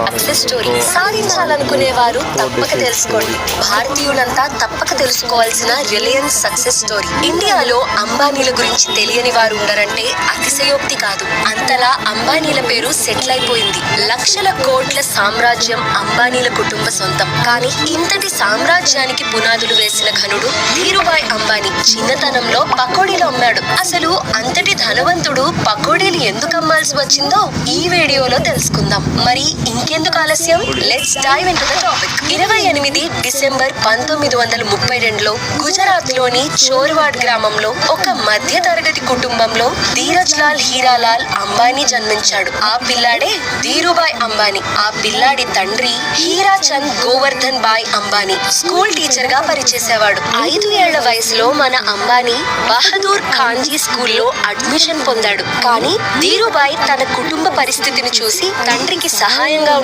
Success story సాధించాలనుకునే వారు తప్పక తెలుసుకోండి. భారతీయులంతా తప్పక తెలుసుకోవాల్సిన రిలయన్స్ సక్సెస్ స్టోరీ. ఇండియాలో అంబానీల గురించి తెలియని వారు ఉండరంటే అతిశయోక్తి కాదు. అంతలా అంబానీల పేరు సెటిల్ అయిపోయింది. లక్షల కోట్ల సామ్రాజ్యం అంబానీల కుటుంబ సొంతం. కానీ ఇంతటి సామ్రాజ్యానికి పునాదులు వేసిన ఘనుడు ధీరుభాయ్ అంబానీ చిన్నతనంలో పకోడీలు అమ్మాడు. అసలు అంతటి ధనవంతుడు పకోడీలు ఎందుకు అమ్మాల్సి వచ్చిందో ఈ వీడియోలో తెలుసుకుందాం. మరి ఇంకెందుకు ఆలస్యం, let's dive into the topic. 28 December 1932లో గుజరాత్ లోని చోర్వాడ్ గ్రామంలో ఒక మధ్య తరగతి కుటుంబంలో ధీరజ్ లాల్ హీరాలాల్ అంబానీ జన్మించాడు. ఆ పిల్లాడే ధీరుభాయ్ అంబానీ. ఆ పిల్లాడి తండ్రి హీరాచంద్ గోవర్ధన్ భాయ్ అంబానీ స్కూల్ టీచర్ గా పనిచేసేవాడు. 5 ఏళ్ల వయసులో మన అంబానీ బహదూర్ ఖాన్జీ స్కూల్లో అడ్మిషన్ పొందాడు. కానీ ధీరుభాయ్ తన కుటుంబ పరిస్థితిని చూసి తండ్రికి సహాయంగా